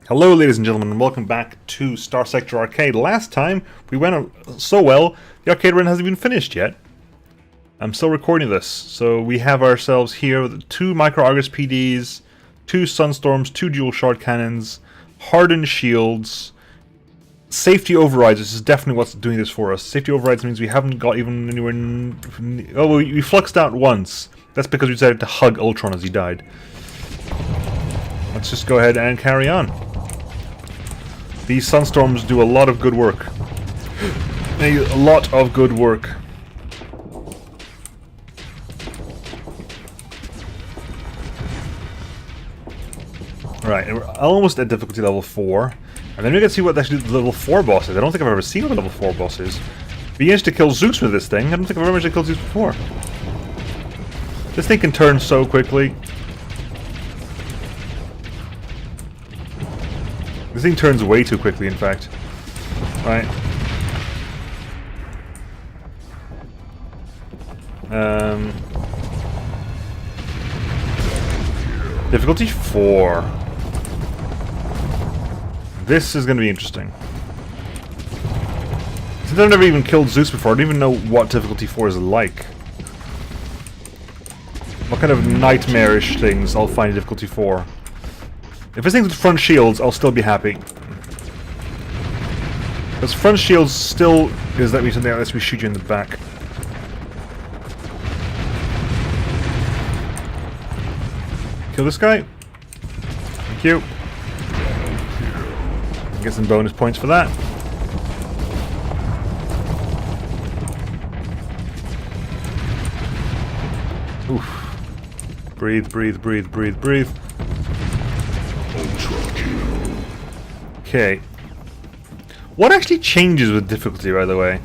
Hello ladies and gentlemen, and welcome back to Starsector Arcade. Last time we went so well, the arcade run hasn't even finished yet. I'm still recording this, so we have ourselves here with 2 Micro Argus PDs, 2 Sunstorms, 2 dual shard cannons, hardened shields, safety overrides. This is definitely what's doing this for us. Safety overrides means we haven't got even anywhere oh, we fluxed out once. That's because we decided to hug Ultron as he died. Let's just go ahead and carry on. These Sunstorms do a lot of good work. A lot of good work. Alright, and we're almost at difficulty level 4. And then we can see what actually the level 4 boss is. I don't think I've ever seen what the level 4 boss is. We managed to kill Zeus with this thing. I don't think I've ever managed to kill Zeus before. This thing can turn so quickly. This thing turns way too quickly, in fact. Right. Difficulty 4. This is going to be interesting. Since I've never even killed Zeus before, I don't even know what difficulty 4 is like. What kind of nightmarish things I'll find in difficulty 4. If this thing's with front shields, I'll still be happy. Because front shields still is that we something unless we shoot you in the back. Kill this guy. Thank you. Get some bonus points for that. Oof. Breathe, breathe, breathe, breathe, breathe. Okay. What actually changes with difficulty, by the way?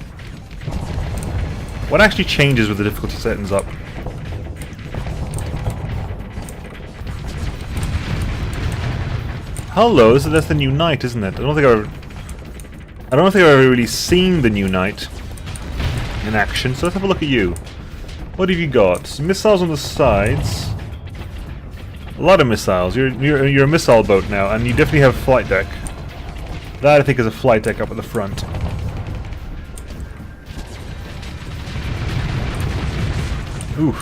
What actually changes with the difficulty settings up? Hello, that's the new knight, isn't it? I don't think I've ever really seen the new knight in action. So let's have a look at you. What have you got? Some missiles on the sides. A lot of missiles. You're a missile boat now, and you definitely have a flight deck. That, I think, is a flight deck up at the front. Oof.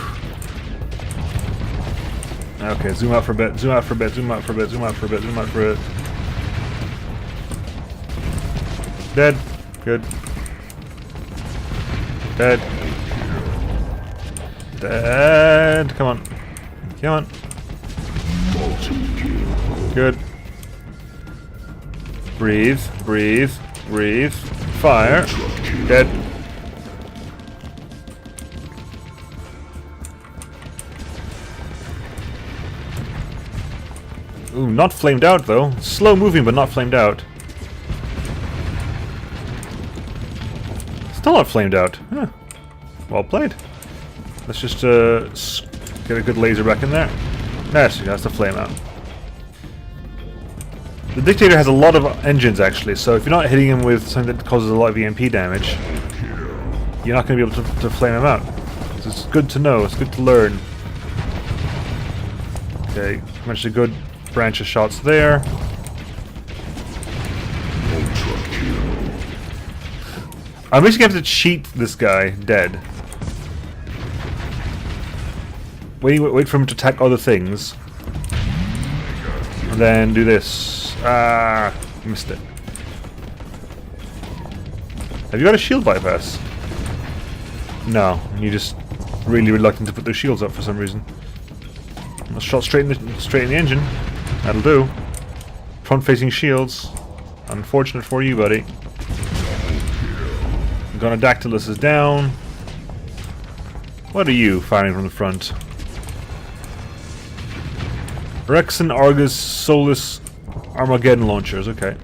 Okay, zoom out for a bit, zoom out for a bit, zoom out for a bit, zoom out for a bit, zoom out for a bit. Dead. Good. Dead. Dead. Come on. Come on. Good. Breathe, breathe, breathe. Fire. Dead. Ooh, not flamed out though. Slow moving, but not flamed out. Still not flamed out. Huh. Well played. Let's just get a good laser back in there. That's the flame out. The Dictator has a lot of engines actually, so if you're not hitting him with something that causes a lot of EMP damage, you're not going to be able to flame him out. So it's good to know, it's good to learn. Okay, managed a good branch of shots there. I'm basically going to have to cheat this guy dead. Wait for him to attack other things. And then do this. Ah, missed it. Have you got a shield bypass? No, you're just really reluctant to put those shields up for some reason. Let's shot straight in the engine. That'll do. Front-facing shields. Unfortunate for you, buddy. Gonadactylus is down. What are you firing from the front? Rexon, Argus, Solus, Armageddon launchers, okay.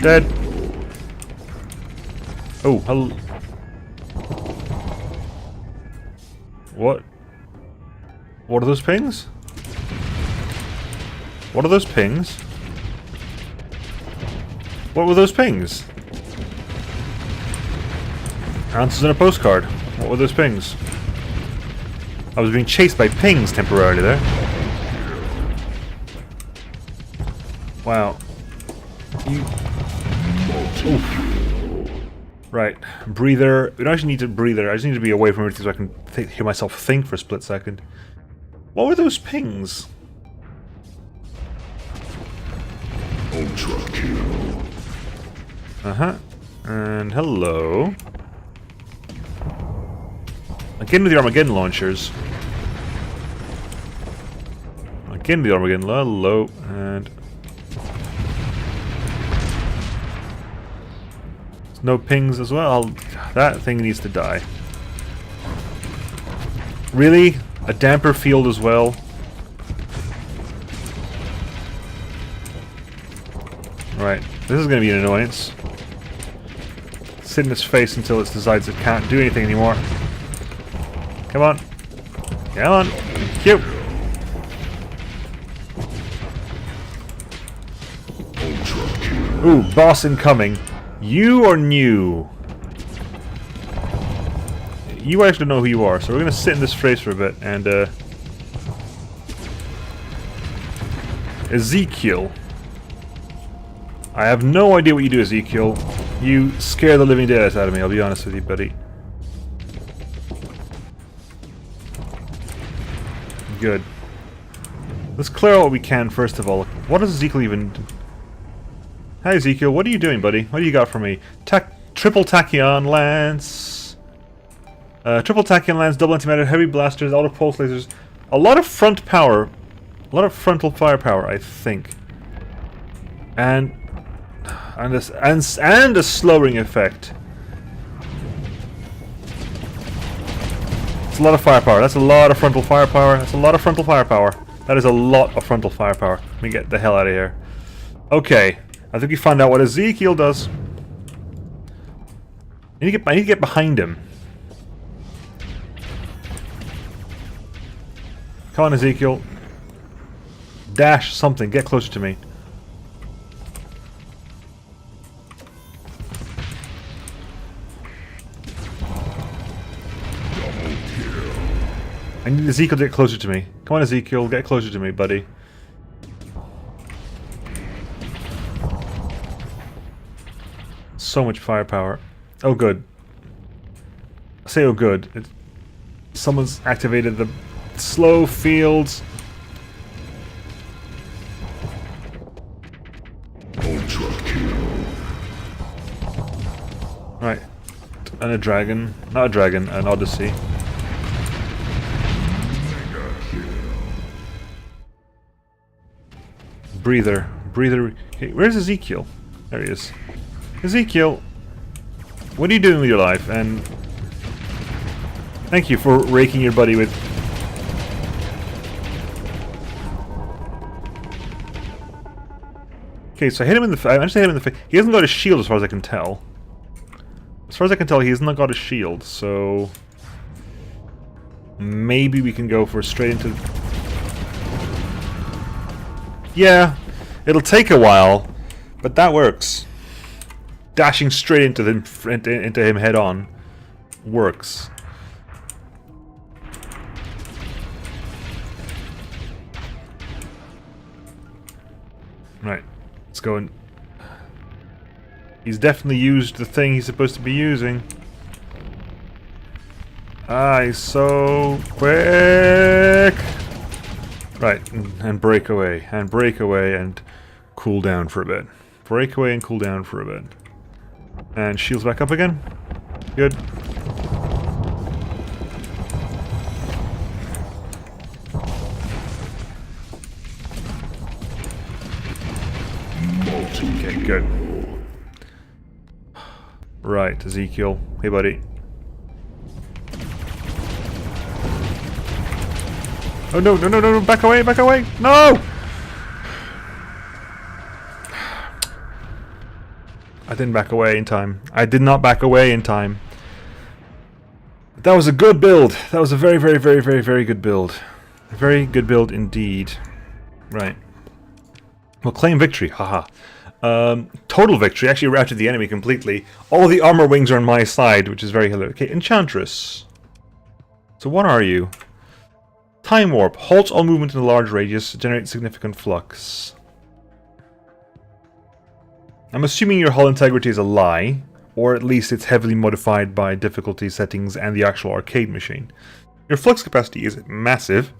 Dead. Oh, hello. What? What are those pings? What are those pings? What were those pings? Answers in a postcard. What were those pings? I was being chased by pings temporarily there. Wow. Right. Breather. We don't actually need to breather. I just need to be away from everything so I can hear myself think for a split second. What were those pings? Ultra kill. Uh-huh. And hello. Again with the Armageddon launchers. Again with the Armageddon. Hello. And... no pings as well. That thing needs to die. Really? A damper field as well? Right. This is going to be an annoyance. Sit in its face until it decides it can't do anything anymore. Come on. Come on. Cute. Ooh, boss incoming. You are new. You actually know who you are, so we're gonna sit in this phrase for a bit and Ezekiel. I have no idea what you do, Ezekiel. You scare the living daylights out of me, I'll be honest with you, buddy. Good. Let's clear out what we can first of all. What does Ezekiel even do? Hi Ezekiel, what are you doing, buddy? What do you got for me? Triple Tachyon Lance. Triple Tachyon Lance, double antimatter, heavy blasters, auto pulse lasers. A lot of front power. A lot of frontal firepower, I think. And a slowing effect. It's a lot of firepower. That's a lot of frontal firepower. That's a lot of frontal firepower. That is a lot of frontal firepower. Let me get the hell out of here. Okay. I think we found out what Ezekiel does. I need to get behind him. Come on, Ezekiel. Dash something. Get closer to me. I need Ezekiel to get closer to me. Come on, Ezekiel. Get closer to me, buddy. So much firepower. Oh, good. I say, oh, good. Someone's activated the slow fields. Ultra kill. Right. And a dragon. Not a dragon, an Odyssey. Mega kill. Breather. Breather. Okay, where's Ezekiel? There he is. Ezekiel, what are you doing with your life? And thank you for raking your buddy with... Okay, so I hit him in the... I actually hit him in the face. He hasn't got a shield as far as I can tell. As far as I can tell, he has not got a shield, so... maybe we can go for straight into... yeah, it'll take a while, but that works. Dashing straight into him head on works. Right, let's go and... he's definitely used the thing he's supposed to be using. Ah, he's so quick! Right, and break away, and cool down for a bit. Break away and cool down for a bit. And shields back up again. Good. Okay, good. Right, Ezekiel. Hey, buddy. Oh, no, no, no, no, back away, back away! No! I didn't back away in time. I did not back away in time. That was a good build. That was a very, very, very, very, very good build. A very good build indeed. Right. Well, claim victory. Haha. Total victory. Actually routed the enemy completely. All the armor wings are on my side, which is very hilarious. Okay, Enchantress. So what are you? Time warp. Halts all movement in a large radius. Generates significant flux. I'm assuming your hull integrity is a lie. Or at least it's heavily modified by difficulty settings and the actual arcade machine. Your flux capacity is massive.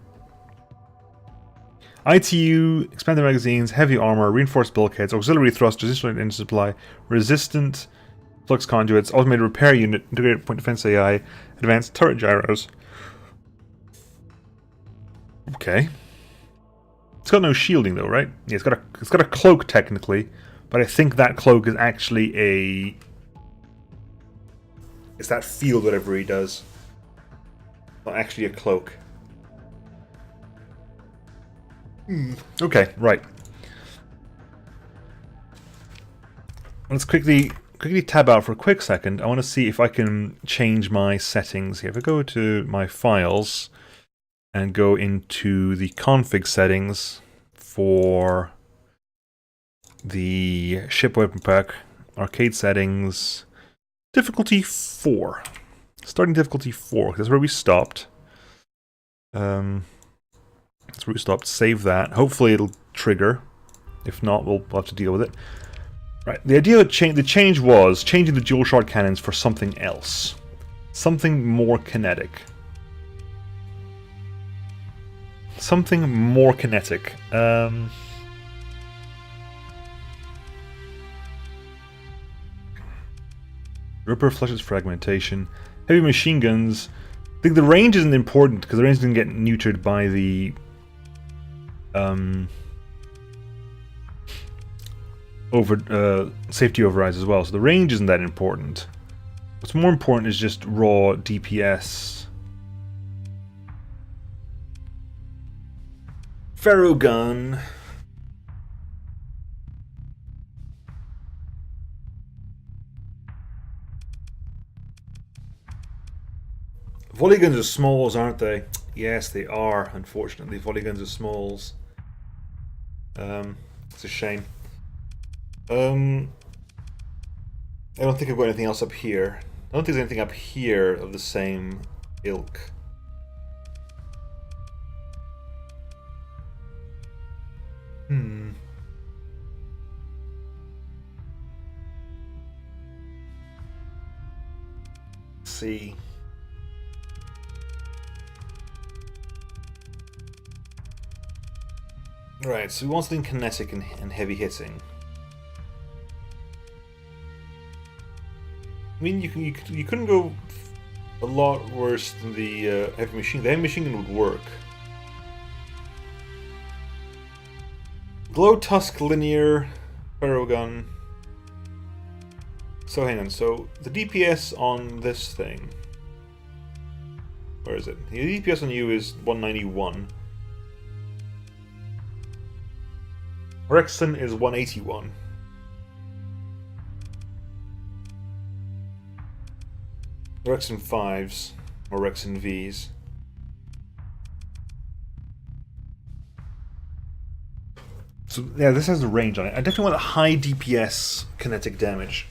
ITU, expanded magazines, heavy armor, reinforced bulkheads, auxiliary thrust, resistant energy supply, resistant flux conduits, automated repair unit, integrated point defense AI, advanced turret gyros. Okay. It's got no shielding though, right? Yeah, it's got a cloak technically, but I think that cloak is actually a... It's that field, whatever he does. Not actually a cloak. Okay, right. Let's quickly tab out for a quick second. I want to see if I can change my settings here. If I go to my files and go into the config settings for the ship weapon pack, arcade settings, difficulty 4. Starting difficulty 4, because that's where we stopped. That's where we stopped. Save that. Hopefully it'll trigger. If not, we'll have to deal with it. Right, the idea of the change was changing the dual shot cannons for something else. Something more kinetic. Something more kinetic. Ripper flushes fragmentation. Heavy machine guns. I think the range isn't important because the range doesn't get neutered by the safety overrides as well. So the range isn't that important. What's more important is just raw DPS. Ferrogun. Volley guns are smalls, aren't they? Yes, they are, unfortunately. Volley guns are smalls. It's a shame. I don't think I've got anything else up here. I don't think there's anything up here of the same ilk. Let's see. Right, so we want something kinetic and heavy hitting. I mean, you couldn't go a lot worse than the heavy machine. The heavy machine gun would work. Glow Tusk linear ferrogun. So hang on. So the DPS on this thing. Where is it? The DPS on you is 191. Rexon is 181. Rexon 5s, or Rexon Vs. So yeah, this has a range on it. I definitely want a high DPS kinetic damage.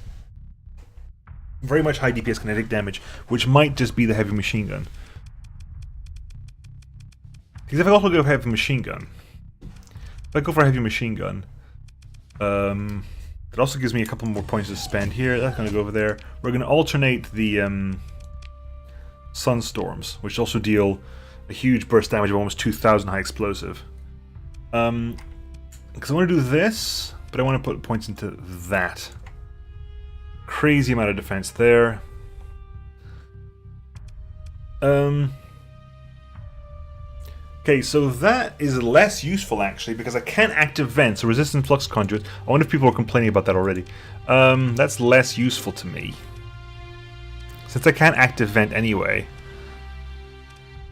Very much high DPS kinetic damage, which might just be the heavy machine gun. Because if I also go heavy machine gun, if I go for a heavy machine gun, it also gives me a couple more points to spend here. That's going to go over there. We're going to alternate the Sunstorms, which also deal a huge burst damage of almost 2,000 high explosive. Because I want to do this, but I want to put points into that. Crazy amount of defense there. Okay, so that is less useful actually, because I can't active vents, so resistant flux conduit. I wonder if people are complaining about that already. That's less useful to me. Since I can't active vent anyway.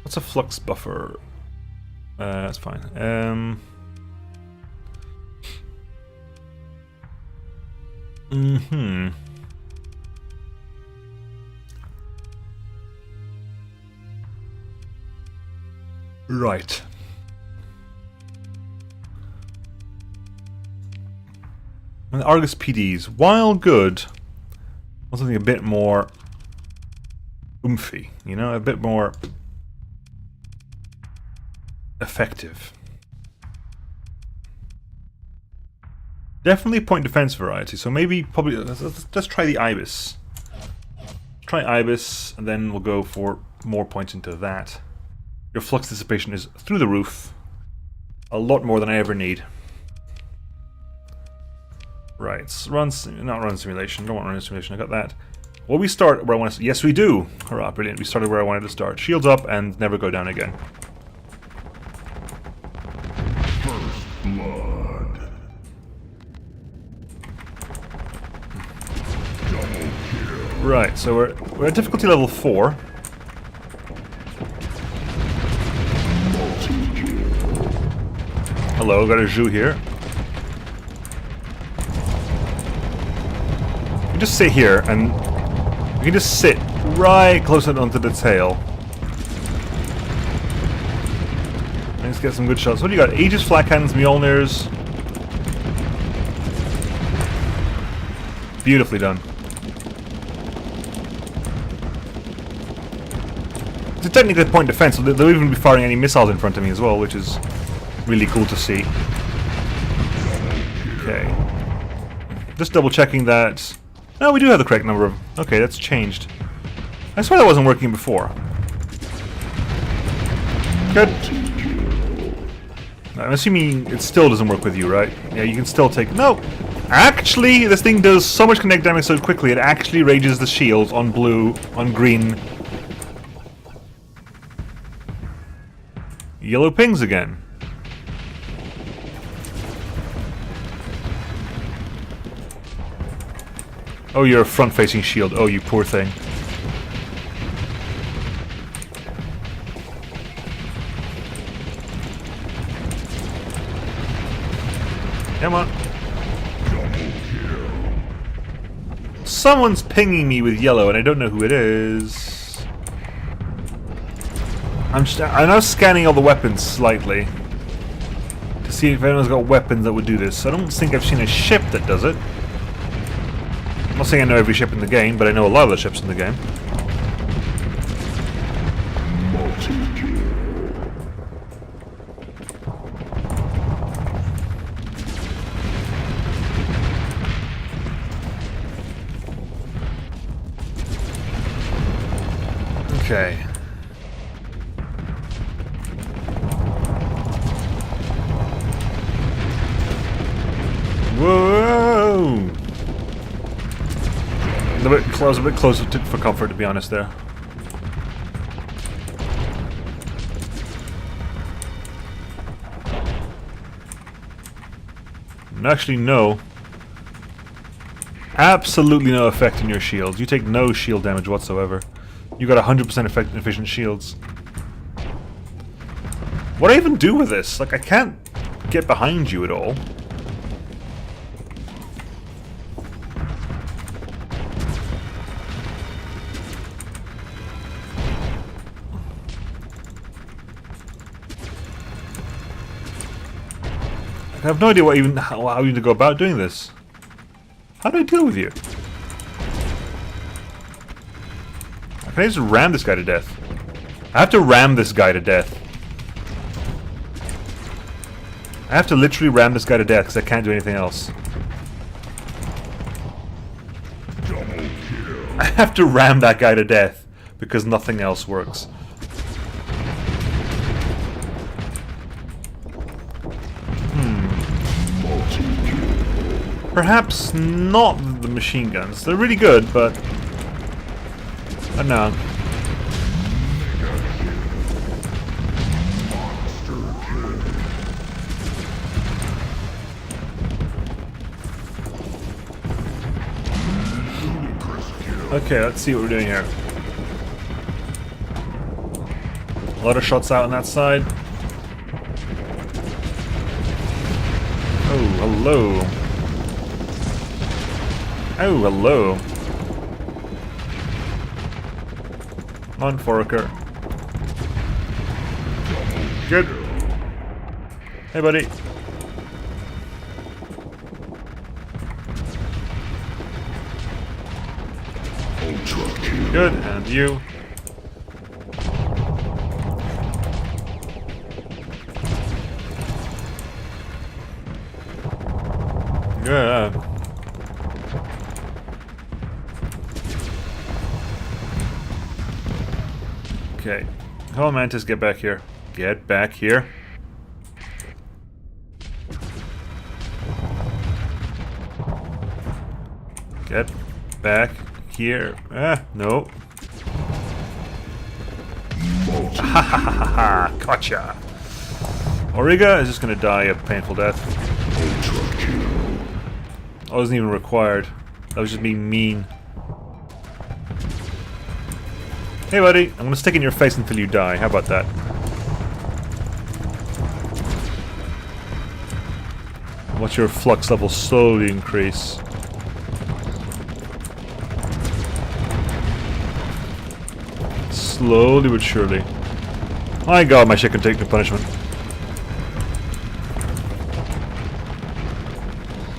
What's a flux buffer? That's fine. Right. And the Argus PDs, while good, want something a bit more oomphy, you know, a bit more effective. Definitely point defense variety, so maybe probably let's try the Ibis. Try Ibis, and then we'll go for more points into that. Your flux dissipation is through the roof. A lot more than I ever need. Right, not run simulation, don't want run simulation, I got that. Will we start where I want to... Yes, we do! Hurrah, brilliant, we started where I wanted to start. Shields up and never go down again. First blood. Double kill. Right, so we're at difficulty level 4. Hello, got a Zhu here. You just sit here, and you can just sit right close onto the tail. Let's get some good shots. What do you got? Aegis, Flak Hands, Mjolnirs. Beautifully done. It's technically point defense, so they'll even be firing any missiles in front of me as well, which is really cool to see. Okay. Just double checking that... No, we do have the correct number of... Okay, that's changed. I swear that wasn't working before. Good. I'm assuming it still doesn't work with you, right? Yeah, you can still take... No! Actually, this thing does so much kinetic damage so quickly, it actually rages the shields on blue, on green. Yellow pings again. Oh, you're a front-facing shield. Oh, you poor thing. Come on. Someone's pinging me with yellow, and I don't know who it is. I'm now scanning all the weapons slightly to see if anyone's got weapons that would do this. I don't think I've seen a ship that does it. I'm not saying I know every ship in the game, but I know a lot of the ships in the game. Okay. Whoa! A bit closer for comfort, to be honest. There. And actually, no. Absolutely no effect in your shields. You take no shield damage whatsoever. You got 100% efficient shields. What do I even do with this? Like, I can't get behind you at all. I have no idea how even to go about doing this. How do I deal with you? Can I just ram this guy to death? I have to ram this guy to death. I have to literally ram this guy to death because I can't do anything else. I have to ram that guy to death because nothing else works. Perhaps not the machine guns. They're really good, but... I don't know. Okay, let's see what we're doing here. A lot of shots out on that side. Oh, hello. Oh, hello. Come on, Foraker. Good. Hey, buddy. Good, and you. Yeah. Okay. Come on, Mantis, get back here. Get back here. Get back here. Ah, no. Ha ha ha ha ha! Gotcha! Auriga is just gonna die a painful death. That wasn't even required. That was just being mean. Hey buddy, I'm gonna stick in your face until you die. How about that? Watch your flux level slowly increase. Slowly but surely. My god, my shit can take no punishment.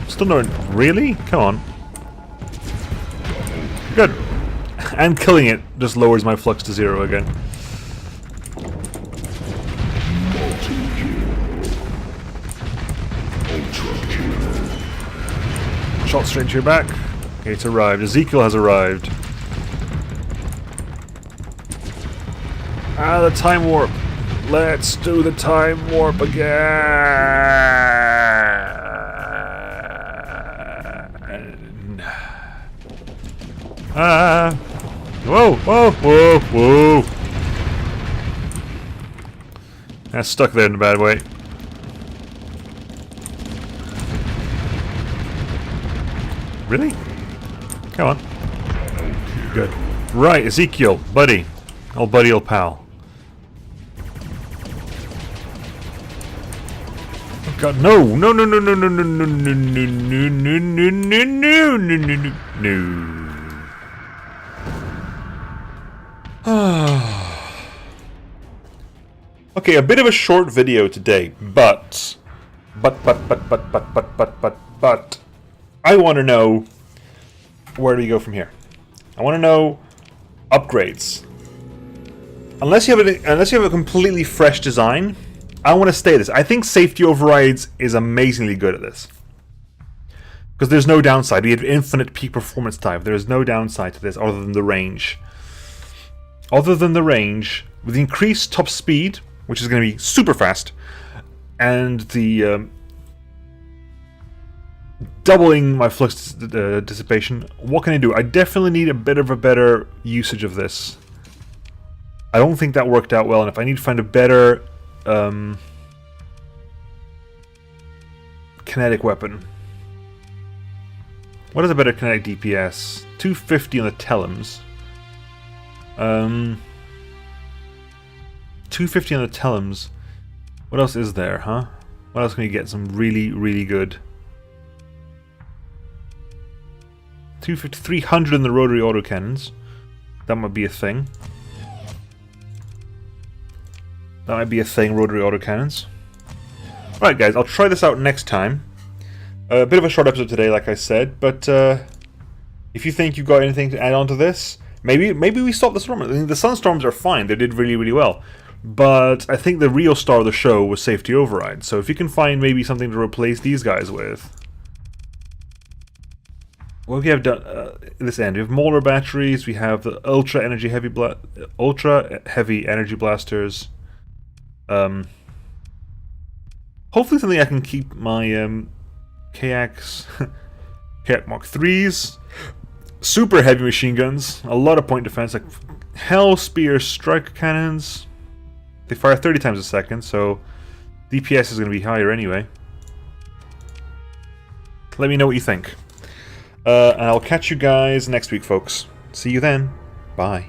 Still no... Really? Come on. Good. And killing it just lowers my flux to 0 again. Shot straight to your back. Okay, it's arrived. Ezekiel has arrived. Ah, the time warp. Let's do the time warp again. Ah. Whoa, whoa, whoa, whoa. That's stuck there in a bad way. Really? Come on. Good. Right, Ezekiel, buddy. Old buddy, old pal. Oh god, no! No, no, no, no, no, no, no, no, no, no, no, no, no, no, no, no, no. Okay, a bit of a short video today, but I want to know, where do we go from here? I want to know upgrades. Unless you have a completely fresh design, I want to stay this. I think safety overrides is amazingly good at this. Because there's no downside. We have infinite peak performance type. There is no downside to this other than the range. Other than the range, with increased top speed, which is going to be super fast, and the doubling my flux dissipation, what can I do? I definitely need a bit of a better usage of this. I don't think that worked out well enough. I need to find a better kinetic weapon. What is a better kinetic DPS? 250 on the Telums. 250 on the Telums. What else is there, huh? What else can you get? Some really, really good. 250, 300 in the rotary autocannons. That might be a thing. That might be a thing, rotary autocannons. Alright guys, I'll try this out next time. A bit of a short episode today, like I said, but if you think you've got anything to add on to this, maybe we stop the storm. I mean, the sunstorms are fine, they did really, really well. But I think the real star of the show was safety override, so if you can find maybe something to replace these guys with. What we have done this end, we have molar batteries, we have the ultra heavy energy blasters. Hopefully something I can keep my KX Mark 3s, super heavy machine guns, a lot of point defense, like Hell Spear strike cannons. They fire 30 times a second, so DPS is going to be higher anyway. Let me know what you think. And I'll catch you guys next week, folks. See you then. Bye.